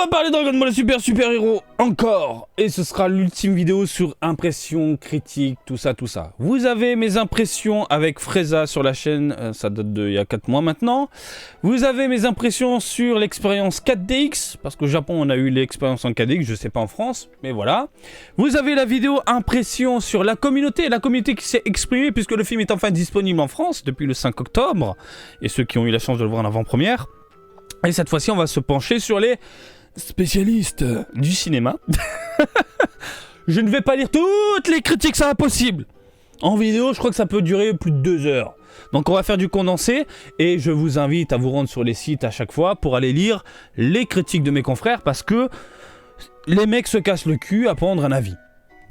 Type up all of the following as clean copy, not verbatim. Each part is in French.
va parler de Dragon Ball Super Hero encore. Et ce sera l'ultime vidéo sur impressions, critiques, tout ça. Vous avez mes impressions avec Freza sur la chaîne, ça date d'il y a 4 mois maintenant. Vous avez mes impressions sur l'expérience 4DX, parce qu'au Japon on a eu l'expérience en 4DX, je sais pas en France, mais voilà. Vous avez la vidéo impression sur la communauté qui s'est exprimée puisque le film est enfin disponible en France depuis le 5 octobre. Et ceux qui ont eu la chance de le voir en avant-première. Et cette fois-ci on va se pencher sur les spécialiste du cinéma. Je ne vais pas lire toutes les critiques, c'est impossible. En vidéo, je crois que ça peut durer plus de 2 heures. Donc on va faire du condensé et je vous invite à vous rendre sur les sites à chaque fois pour aller lire les critiques de mes confrères parce que les mecs se cassent le cul à prendre un avis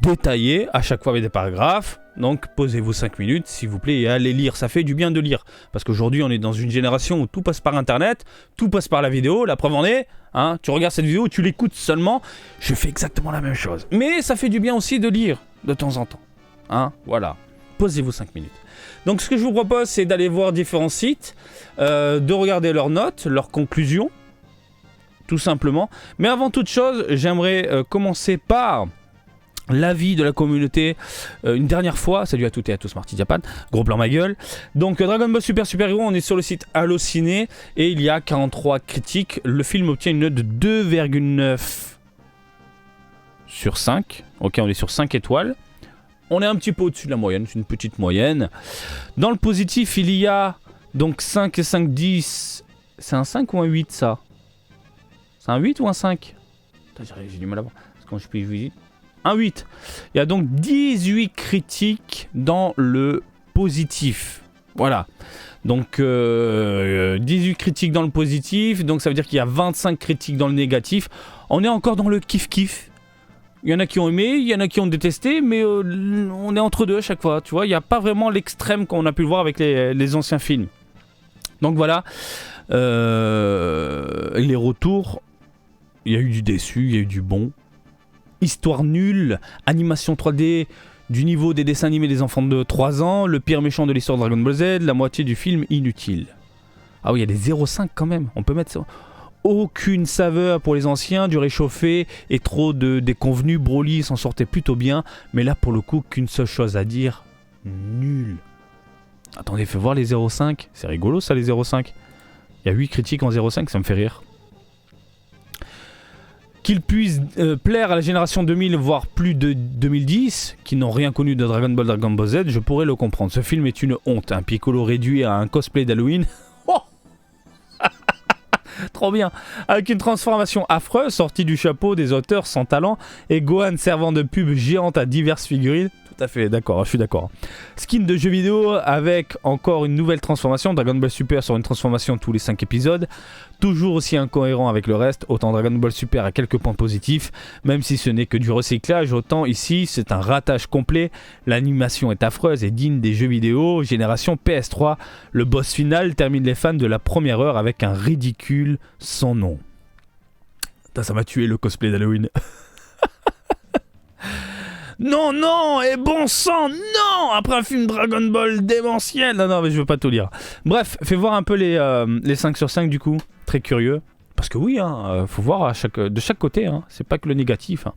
détaillé à chaque fois avec des paragraphes. Donc posez-vous 5 minutes s'il vous plaît et allez lire, ça fait du bien de lire. Parce qu'aujourd'hui on est dans une génération où tout passe par internet, tout passe par la vidéo, la preuve en est, hein, tu regardes cette vidéo, tu l'écoutes seulement, je fais exactement la même chose. Mais ça fait du bien aussi de lire de temps en temps, hein, voilà, posez-vous 5 minutes. Donc ce que je vous propose c'est d'aller voir différents sites, de regarder leurs notes, leurs conclusions, tout simplement. Mais avant toute chose, j'aimerais commencer par l'avis de la communauté une dernière fois. Salut à toutes et à tous, Marty Japan, gros plan ma gueule. Donc Dragon Ball Super Hero, on est sur le site Allociné et il y a 43 critiques. Le film obtient une note de 2,9 sur 5. Ok, on est sur 5 étoiles. On est un petit peu au-dessus de la moyenne, c'est une petite moyenne. Dans le positif, il y a donc 5 et 5, 10. C'est un 5 ou un 8 ça? C'est un 8 ou un 5? J'ai du mal à voir. Parce que quand je peux visiter. Un 8. Il y a donc 18 critiques dans le positif. Voilà. Donc 18 critiques dans le positif. Donc ça veut dire qu'il y a 25 critiques dans le négatif. On est encore dans le kiff-kiff. Il y en a qui ont aimé, il y en a qui ont détesté. Mais on est entre deux à chaque fois. Tu vois, il n'y a pas vraiment l'extrême qu'on a pu le voir avec les anciens films. Donc voilà. Les retours. Il y a eu du déçu, il y a eu du bon. Histoire nulle, animation 3D du niveau des dessins animés des enfants de 3 ans, le pire méchant de l'histoire de Dragon Ball Z, la moitié du film inutile. Ah oui, il y a des 0,5 quand même, on peut mettre ça. Aucune saveur pour les anciens, du réchauffé et trop de déconvenus. Broly s'en sortait plutôt bien, mais là pour le coup, qu'une seule chose à dire, nul. Attendez, fais voir les 0,5, c'est rigolo ça les 0,5. Il y a 8 critiques en 0,5, ça me fait rire. Qu'il puisse plaire à la génération 2000, voire plus de 2010, qui n'ont rien connu de Dragon Ball Z, je pourrais le comprendre. Ce film est une honte. Un Piccolo réduit à un cosplay d'Halloween. Oh trop bien. Avec une transformation affreuse sortie du chapeau des auteurs sans talent et Gohan servant de pub géante à diverses figurines. Tout à fait d'accord, je suis d'accord. Skin de jeu vidéo avec encore une nouvelle transformation. Dragon Ball Super sur une transformation tous les 5 épisodes. Toujours aussi incohérent avec le reste. Autant Dragon Ball Super a quelques points positifs. Même si ce n'est que du recyclage, autant ici c'est un ratage complet. L'animation est affreuse et digne des jeux vidéo. Génération PS3. Le boss final termine les fans de la première heure avec un ridicule sans nom. Putain, ça m'a tué le cosplay d'Halloween. Non, et bon sang, non. Après un film Dragon Ball démentiel. Non, mais je veux pas tout lire. Bref, fais voir un peu les 5 sur 5 du coup. Très curieux. Parce que oui, faut voir de chaque côté, hein. C'est pas que le négatif. Hein.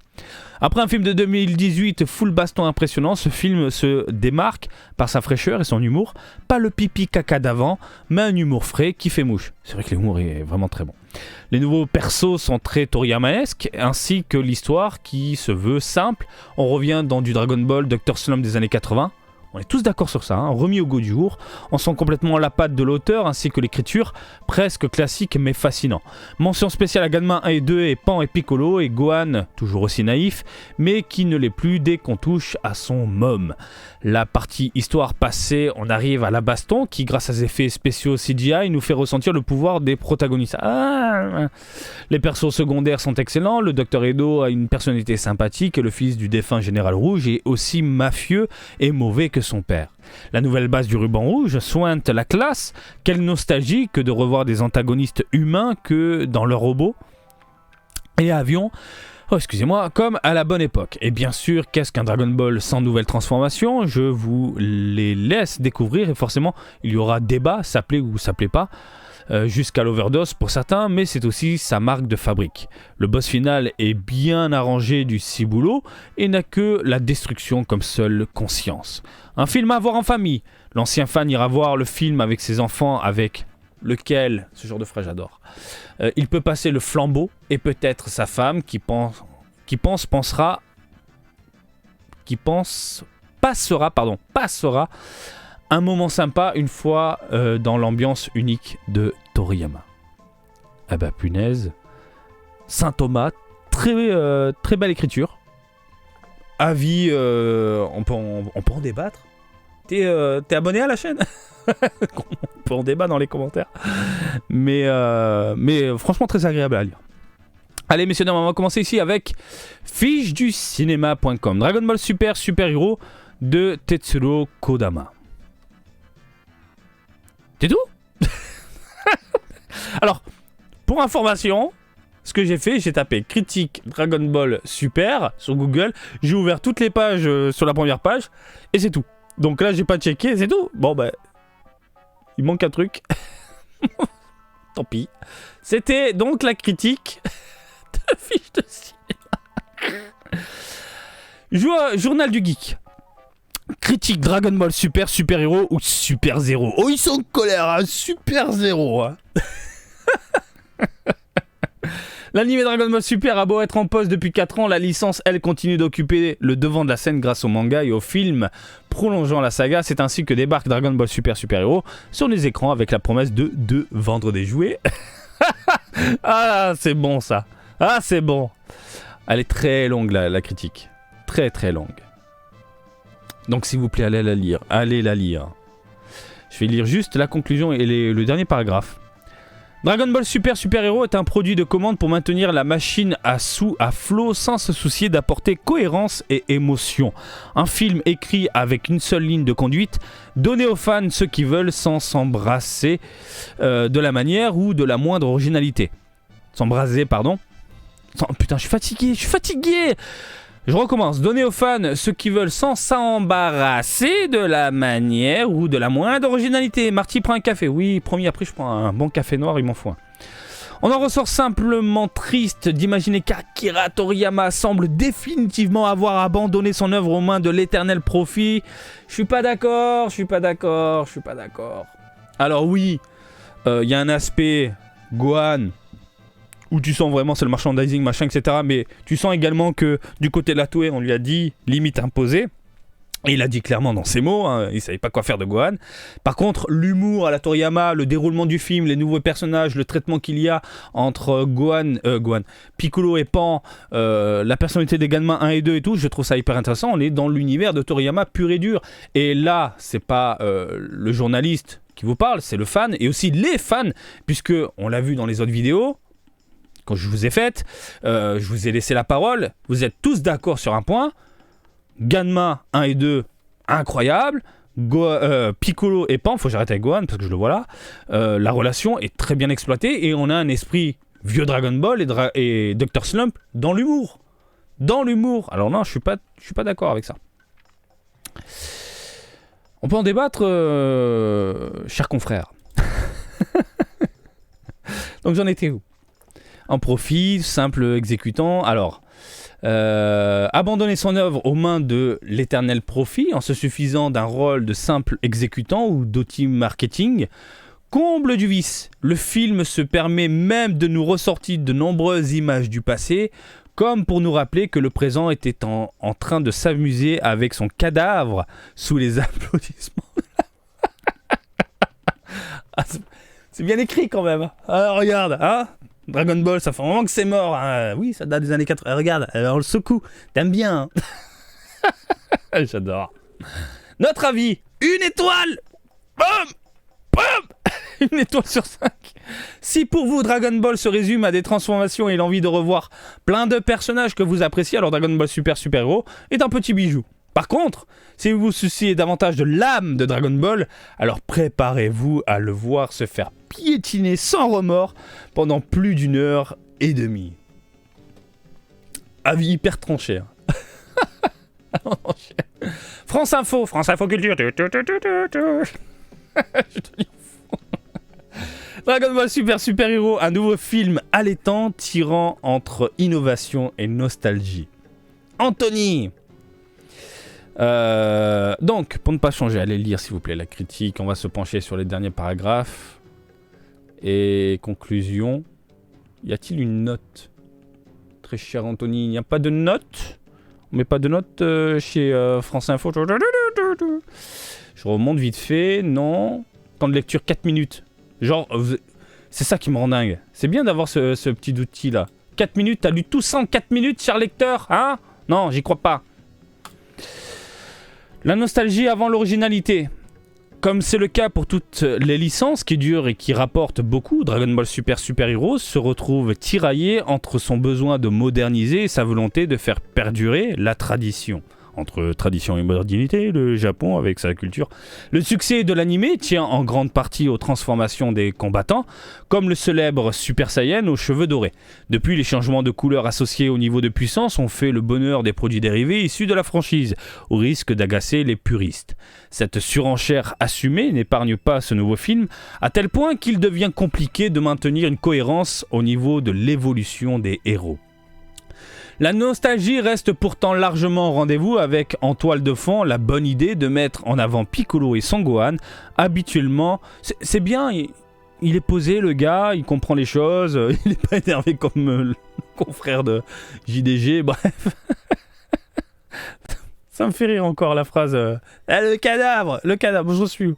Après un film de 2018 full baston impressionnant, ce film se démarque par sa fraîcheur et son humour. Pas le pipi caca d'avant, mais un humour frais qui fait mouche. C'est vrai que l'humour est vraiment très bon. Les nouveaux persos sont très Toriyamaesques, ainsi que l'histoire qui se veut simple. On revient dans du Dragon Ball Dr. Slump des années 80. On est tous d'accord sur ça, hein, remis au goût du jour. On sent complètement la patte de l'auteur ainsi que l'écriture, presque classique mais fascinant. Mention spéciale à Ganma 1 et 2 et Pan et Piccolo et Gohan, toujours aussi naïf, mais qui ne l'est plus dès qu'on touche à son mom. La partie histoire passée, on arrive à la baston qui, grâce à ses effets spéciaux CGI, nous fait ressentir le pouvoir des protagonistes. Les persos secondaires sont excellents, le Dr Edo a une personnalité sympathique et le fils du défunt Général Rouge est aussi mafieux et mauvais que son père. La nouvelle base du ruban rouge sointe la classe. Quelle nostalgie que de revoir des antagonistes humains que dans leurs robots et avions. Oh, excusez-moi, comme à la bonne époque. Et bien sûr, qu'est-ce qu'un Dragon Ball sans nouvelle transformation? Je vous les laisse découvrir et forcément, il y aura débat, ça plaît ou ça plaît pas. jusqu'à l'overdose pour certains, mais c'est aussi sa marque de fabrique. Le boss final est bien arrangé du ciboulot et n'a que la destruction comme seule conscience. Un film à voir en famille. L'ancien fan ira voir le film avec ses enfants, avec lequel, ce genre de phrase j'adore, il peut passer le flambeau et peut-être sa femme passera un moment sympa une fois dans l'ambiance unique de Toriyama. Ah bah punaise, Saint Thomas, très belle écriture. Avis, on peut en débattre. T'es abonné à la chaîne? On peut en débattre dans les commentaires. Mais franchement très agréable à lire. Allez messieurs dames, on va commencer ici avec ficheducinéma.com. Dragon Ball Super Super Hero de Tetsuro Kodama. C'est tout? Alors, pour information, ce que j'ai fait, j'ai tapé critique Dragon Ball Super sur Google, j'ai ouvert toutes les pages sur la première page, et c'est tout. Donc là, j'ai pas checké, c'est tout. Bon, bah, il manque un truc. Tant pis. C'était donc la critique de fiche de cinéma. Journal du Geek. Critique Dragon Ball Super, Super Hero ou Super Zero. Oh, ils sont en colère, hein, Super Zero. Hein. L'anime Dragon Ball Super a beau être en pause depuis 4 ans, la licence, elle, continue d'occuper le devant de la scène grâce au manga et au film prolongeant la saga. C'est ainsi que débarque Dragon Ball Super Super Hero sur les écrans avec la promesse de vendre des jouets. Ah, c'est bon ça. Ah, c'est bon. Elle est très longue la critique. Très très longue. Donc s'il vous plaît, allez la lire. Allez la lire. Je vais lire juste la conclusion et le dernier paragraphe. Dragon Ball Super Super Hero est un produit de commande pour maintenir la machine à flot sans se soucier d'apporter cohérence et émotion. Un film écrit avec une seule ligne de conduite, donné aux fans ce qu'ils veulent sans s'embrasser de la manière ou de la moindre originalité. S'embraser, pardon. Putain, je suis fatigué. Je recommence. Donner aux fans ce qu'ils veulent sans s'embarrasser de la manière ou de la moindre originalité. Marty prend un café. Oui, promis, après je prends un bon café noir, il m'en faut un. On en ressort simplement triste d'imaginer qu'Akira Toriyama semble définitivement avoir abandonné son œuvre aux mains de l'éternel profit. Je suis pas d'accord. Alors oui, y a un aspect Gohan où tu sens vraiment c'est le merchandising, machin, etc. Mais tu sens également que du côté de la Toei, on lui a dit limite imposée. Et il a dit clairement dans ses mots, hein, il savait pas quoi faire de Gohan. Par contre, l'humour à la Toriyama, le déroulement du film, les nouveaux personnages, le traitement qu'il y a entre Piccolo et Pan, la personnalité des Ganma 1 et 2 et tout, je trouve ça hyper intéressant. On est dans l'univers de Toriyama pur et dur. Et là, c'est pas le journaliste qui vous parle, c'est le fan et aussi les fans, puisque on l'a vu dans les autres vidéos. Quand je vous ai fait, je vous ai laissé la parole, vous êtes tous d'accord sur un point, Ganma 1 et 2, incroyable, Piccolo et Pan, faut que j'arrête avec Gohan parce que je le vois là, la relation est très bien exploitée et on a un esprit vieux Dragon Ball et Dr Slump dans l'humour. Alors non, je suis pas d'accord avec ça. On peut en débattre, chers confrères. Donc j'en étais où ? En profit, simple exécutant. Alors, abandonner son œuvre aux mains de l'éternel profit en se suffisant d'un rôle de simple exécutant ou d'outil marketing, comble du vice. Le film se permet même de nous ressortir de nombreuses images du passé, comme pour nous rappeler que le présent était en train de s'amuser avec son cadavre sous les applaudissements. Ah, c'est bien écrit quand même. Ah, regarde, hein, Dragon Ball, ça fait un moment que c'est mort. Hein. Oui, ça date des années 80. Regarde, on le secoue. T'aimes bien. Hein. J'adore. Notre avis, 1 étoile. Boum, boum. 1 étoile sur 5. Si pour vous, Dragon Ball se résume à des transformations et l'envie de revoir plein de personnages que vous appréciez, alors Dragon Ball Super Super Hero est un petit bijou. Par contre, si vous vous souciez davantage de l'âme de Dragon Ball, alors préparez-vous à le voir se faire piétiner sans remords pendant plus d'1h30. Avis hyper tranché. France Info Culture. Je te dis Dragon Ball Super Super Hero, un nouveau film allaitant tirant entre innovation et nostalgie. Anthony. Donc, pour ne pas changer, allez lire s'il vous plaît la critique. On va se pencher sur les derniers paragraphes. Et conclusion. Y a-t-il une note? Très cher Anthony, il n'y a pas de note? On met pas de note chez France Info. Je remonte vite fait. Non. Temps de lecture 4 minutes. Genre, c'est ça qui me rend dingue. C'est bien d'avoir ce petit outil là. 4 minutes, t'as lu tout ça en 4 minutes, cher lecteur? Hein? Non, j'y crois pas. La nostalgie avant l'originalité. Comme c'est le cas pour toutes les licences qui durent et qui rapportent beaucoup, Dragon Ball Super Super Heroes se retrouve tiraillé entre son besoin de moderniser et sa volonté de faire perdurer la tradition. Entre tradition et modernité, le Japon avec sa culture. Le succès de l'anime tient en grande partie aux transformations des combattants, comme le célèbre Super Saiyan aux cheveux dorés. Depuis, les changements de couleur associés au niveau de puissance ont fait le bonheur des produits dérivés issus de la franchise, au risque d'agacer les puristes. Cette surenchère assumée n'épargne pas ce nouveau film, à tel point qu'il devient compliqué de maintenir une cohérence au niveau de l'évolution des héros. La nostalgie reste pourtant largement au rendez-vous avec en toile de fond la bonne idée de mettre en avant Piccolo et Son Gohan. Habituellement, c'est bien, il est posé le gars, il comprend les choses, il n'est pas énervé comme le confrère de JDG, bref. Ça me fait rire encore la phrase le cadavre, je suis.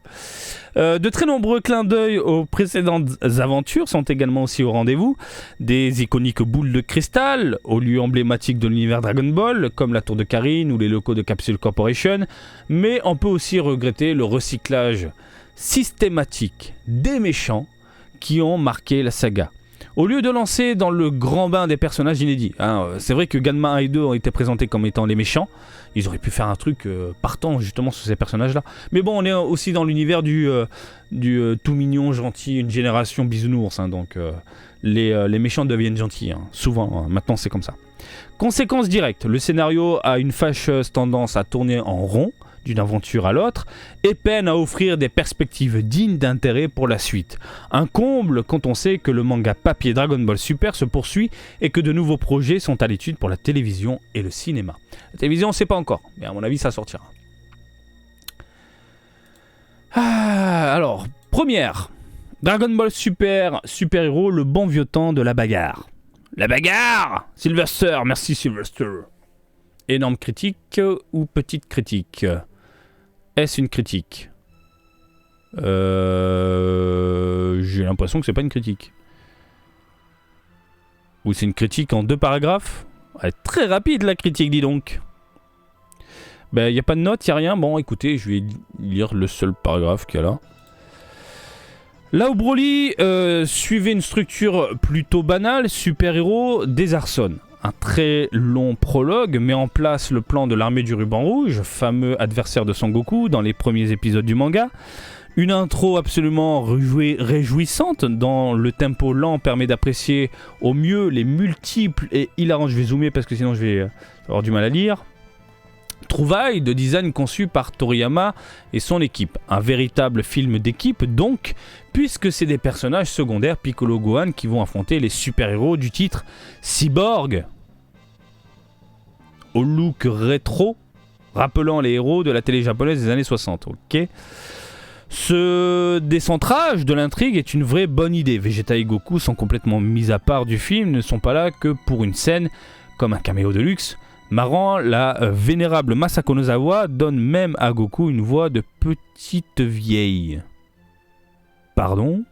De très nombreux clins d'œil aux précédentes aventures sont également aussi au rendez-vous. Des iconiques boules de cristal, aux lieux emblématiques de l'univers Dragon Ball, comme la tour de Karin ou les locaux de Capsule Corporation. Mais on peut aussi regretter le recyclage systématique des méchants qui ont marqué la saga. Au lieu de lancer dans le grand bain des personnages inédits, c'est vrai que Ganma 1 et 2 ont été présentés comme étant les méchants, ils auraient pu faire un truc partant justement sur ces personnages-là. Mais bon, on est aussi dans l'univers du tout mignon, gentil, une génération bisounours, donc les méchants deviennent gentils, souvent, maintenant c'est comme ça. Conséquence directe, le scénario a une fâcheuse tendance à tourner en rond, d'une aventure à l'autre, et peine à offrir des perspectives dignes d'intérêt pour la suite. Un comble quand on sait que le manga papier Dragon Ball Super se poursuit et que de nouveaux projets sont à l'étude pour la télévision et le cinéma. La télévision, on ne sait pas encore, mais à mon avis, ça sortira. Alors, première, Dragon Ball Super Super Hero, le bon vieux temps de la bagarre. La bagarre! Sylvester, merci Sylvester. Énorme critique ou petite critique? Est-ce une critique? J'ai l'impression que c'est pas une critique. Ou c'est une critique en 2 paragraphes? Elle est très rapide la critique, dis donc. Ben, il n'y a pas de note, il n'y a rien. Bon, écoutez, je vais lire le seul paragraphe qu'il y a là. Là où Broly suivait une structure plutôt banale, Super Hero désarçonne. Un très long prologue met en place le plan de l'armée du ruban rouge, fameux adversaire de Son Goku dans les premiers épisodes du manga. Une intro absolument réjouissante dont le tempo lent permet d'apprécier au mieux les multiples et hilarants, je vais zoomer parce que sinon je vais avoir du mal à lire, trouvailles de design conçues par Toriyama et son équipe. Un véritable film d'équipe donc, puisque c'est des personnages secondaires Piccolo Gohan qui vont affronter les super-héros du titre Cyborg, au look rétro, rappelant les héros de la télé japonaise des années 60. Ok. Ce décentrage de l'intrigue est une vraie bonne idée. Vegeta et Goku sont complètement mis à part du film, ne sont pas là que pour une scène comme un caméo de luxe. Marrant, la vénérable Masako Nozawa donne même à Goku une voix de petite vieille. Pardon?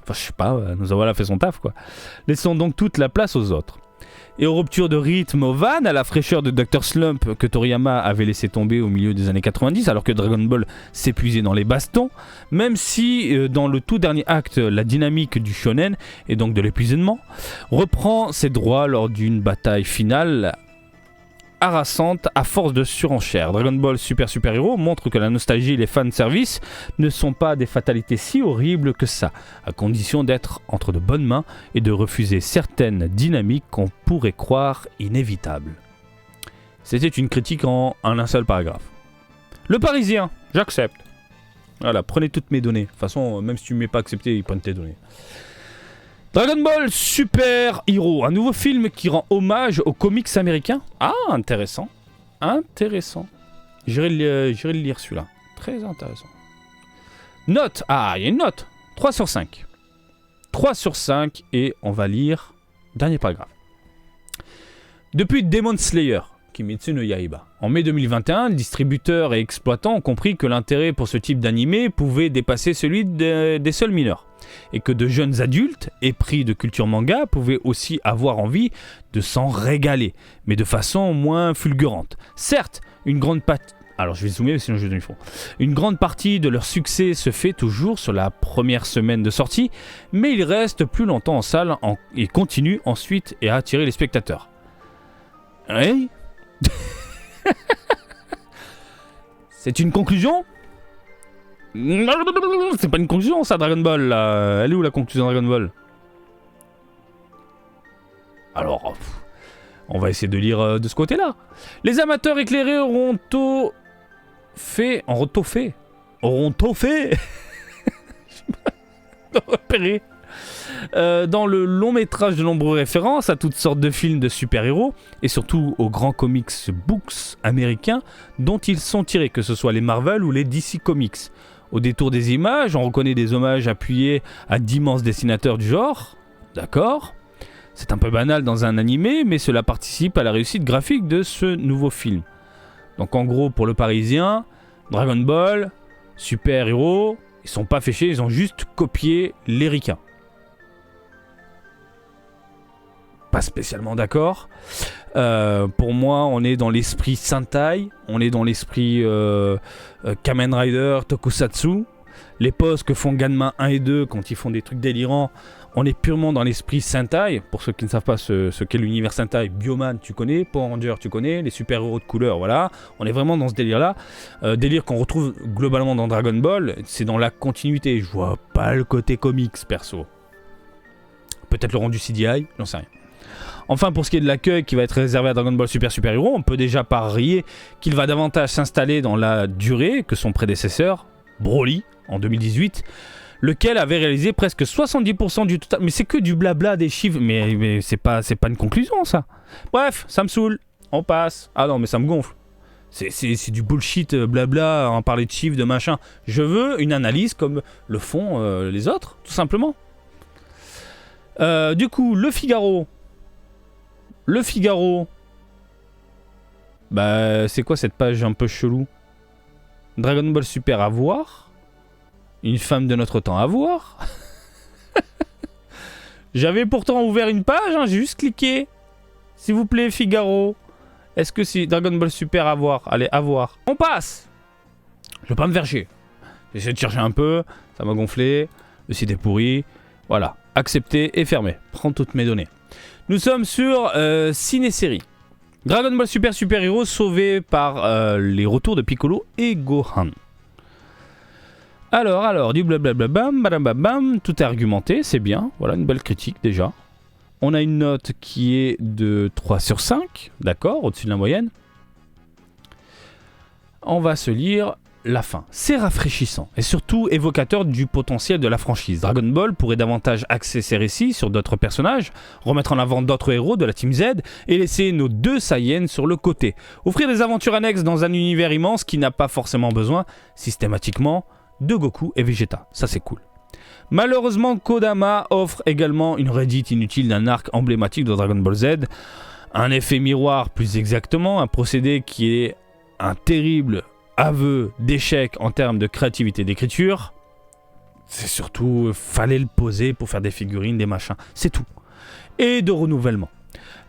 Enfin, je sais pas, Nozawa a fait son taf, quoi. Laissons donc toute la place aux autres. Et aux ruptures de rythme au van, à la fraîcheur de Dr. Slump que Toriyama avait laissé tomber au milieu des années 90, alors que Dragon Ball s'épuisait dans les bastons, même si dans le tout dernier acte, la dynamique du shonen, et donc de l'épuisement, reprend ses droits lors d'une bataille finale harassante à force de surenchère. Dragon Ball Super Super Hero montre que la nostalgie et les fanservices ne sont pas des fatalités si horribles que ça, à condition d'être entre de bonnes mains et de refuser certaines dynamiques qu'on pourrait croire inévitables. C'était une critique en un seul paragraphe. Le Parisien, j'accepte. Voilà, prenez toutes mes données. De toute façon, même si tu ne mets pas accepté, ils prennent tes données. Dragon Ball Super Hero, un nouveau film qui rend hommage aux comics américains. Ah, intéressant. Intéressant. J'irai le lire celui-là. Très intéressant. Note. Ah, il y a une note. 3 sur 5. 3 sur 5 et on va lire dernier paragraphe. Depuis Demon Slayer, Kimetsu no Yaiba, en mai 2021, distributeurs et exploitants ont compris que l'intérêt pour ce type d'animé pouvait dépasser celui des seuls mineurs. Et que de jeunes adultes, épris de culture manga, pouvaient aussi avoir envie de s'en régaler, mais de façon moins fulgurante. Certes, une grande partie... Alors je vais zoomer, sinon je vais donner le fond. Une grande partie de leur succès se fait toujours sur la première semaine de sortie, mais ils restent plus longtemps en salle et continuent ensuite à attirer les spectateurs. Oui. C'est une conclusion ? C'est pas une conclusion ça, Dragon Ball là. Elle est où la conclusion de Dragon Ball ? Alors, on va essayer de lire de ce côté-là. Les amateurs éclairés auront tôt fait. Repéré. Dans le long métrage de nombreuses références à toutes sortes de films de super-héros et surtout aux grands comics books américains dont ils sont tirés, que ce soit les Marvel ou les DC Comics. Au détour des images, on reconnaît des hommages appuyés à d'immenses dessinateurs du genre. D'accord ? C'est un peu banal dans un animé, mais cela participe à la réussite graphique de ce nouveau film. Donc en gros, pour le Parisien, Dragon Ball, super-héros, ils sont pas féchés, ils ont juste copié les ricains. Pas spécialement d'accord. Pour moi, on est dans l'esprit Sentai, on est dans l'esprit Kamen Rider, Tokusatsu. Les poses que font Ganma 1 et 2 quand ils font des trucs délirants, on est purement dans l'esprit Sentai. Pour ceux qui ne savent pas ce qu'est l'univers Sentai, Bioman, tu connais, Power Ranger, tu connais, les super-héros de couleur, voilà. On est vraiment dans ce délire-là. Délire qu'on retrouve globalement dans Dragon Ball, c'est dans la continuité. Je vois pas le côté comics, perso. Peut-être le rendu CGI, j'en sais rien. Enfin, pour ce qui est de l'accueil qui va être réservé à Dragon Ball Super Hero, on peut déjà parier qu'il va davantage s'installer dans la durée que son prédécesseur, Broly, en 2018, lequel avait réalisé presque 70% du total. Mais c'est que du blabla, des chiffres, mais c'est pas une conclusion, ça. Bref, ça me saoule, on passe. Ah non, mais ça me gonfle. C'est du bullshit, blabla, en parler de chiffres, de machin. Je veux une analyse comme le font les autres, tout simplement. Du coup, Le Figaro, bah c'est quoi cette page un peu chelou ? Dragon Ball Super à voir. Une femme de notre temps à voir. J'avais pourtant ouvert une page, hein, j'ai juste cliqué. S'il vous plaît, Figaro. Est-ce que c'est Dragon Ball Super à voir ? Allez, à voir. On passe. Je vais pas me faire chier. J'ai essayé de chercher un peu, ça m'a gonflé. Le site est pourri. Voilà, accepté et fermé. Prends toutes mes données. Nous sommes sur ciné-série. Dragon Ball Super Hero sauvé par les retours de Piccolo et Gohan. Alors, du blablabla, bam, bam, bam, bam, tout est argumenté, c'est bien. Voilà, une belle critique déjà. On a une note qui est de 3 sur 5, d'accord, au-dessus de la moyenne. On va se lire la fin. C'est rafraîchissant et surtout évocateur du potentiel de la franchise. Dragon Ball pourrait davantage axer ses récits sur d'autres personnages, remettre en avant d'autres héros de la Team Z et laisser nos deux Saiyans sur le côté. Offrir des aventures annexes dans un univers immense qui n'a pas forcément besoin, systématiquement, de Goku et Vegeta. Ça c'est cool. Malheureusement, Kodama offre également une redite inutile d'un arc emblématique de Dragon Ball Z. Un effet miroir plus exactement, un procédé qui est un terrible aveu d'échec en termes de créativité d'écriture. C'est surtout, fallait le poser pour faire des figurines, des machins, c'est tout. Et de renouvellement.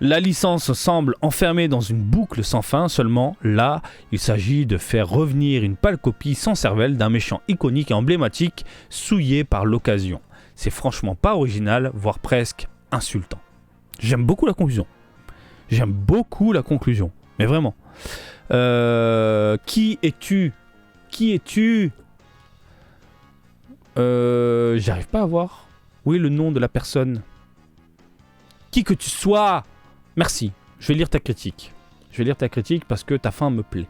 La licence semble enfermée dans une boucle sans fin, seulement là, il s'agit de faire revenir une pâle copie sans cervelle d'un méchant iconique et emblématique, souillé par l'occasion. C'est franchement pas original, voire presque insultant. J'aime beaucoup la conclusion. Mais vraiment. Qui es-tu ? J'arrive pas à voir. Où est le nom de la personne ? Qui que tu sois ? Merci. Je vais lire ta critique parce que ta fin me plaît.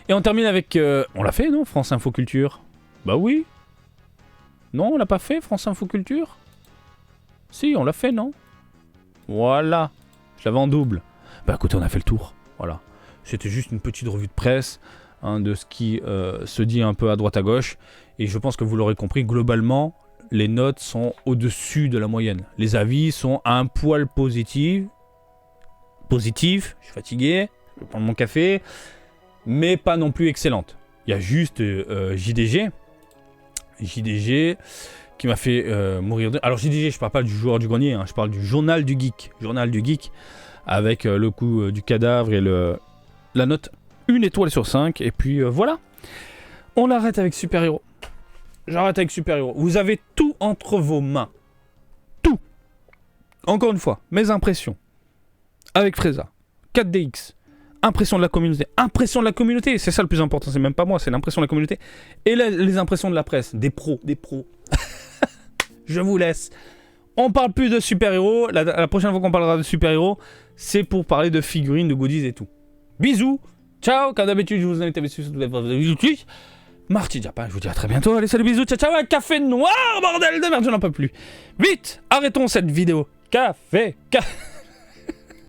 Et on termine avec... on l'a fait, non, France Info Culture? Bah oui. Non, on l'a pas fait, France Info Culture? Si, on l'a fait, non? Voilà. Je l'avais en double. Bah écoutez, on a fait le tour. Voilà. C'était juste une petite revue de presse hein, de ce qui se dit un peu à droite à gauche. Et je pense que vous l'aurez compris, globalement, les notes sont au-dessus de la moyenne. Les avis sont un poil positifs. Positif, je suis fatigué, je vais prendre mon café, mais pas non plus excellente. Il y a juste JDG qui m'a fait mourir de... Alors JDG, je parle pas du joueur du grenier, hein, je parle du journal du geek. Journal du geek, avec le coup du cadavre et la note 1 étoile sur 5. Et puis voilà, on arrête avec Super Hero. J'arrête avec Super Hero. Vous avez tout entre vos mains. Tout. Encore une fois, mes impressions. Avec Freza. 4DX. Impression de la communauté. Impression de la communauté, c'est ça le plus important. C'est même pas moi, c'est l'impression de la communauté. Et les impressions de la presse. Des pros. Je vous laisse. On parle plus de super-héros. La prochaine fois qu'on parlera de super-héros, c'est pour parler de figurines, de goodies et tout. Bisous. Ciao. Comme d'habitude, je vous invite à suivre Marty Diapin, je vous dis à très bientôt. Allez, salut, bisous, ciao, ciao. Un café noir, bordel de merde, je n'en peux plus. Vite, arrêtons cette vidéo. Café.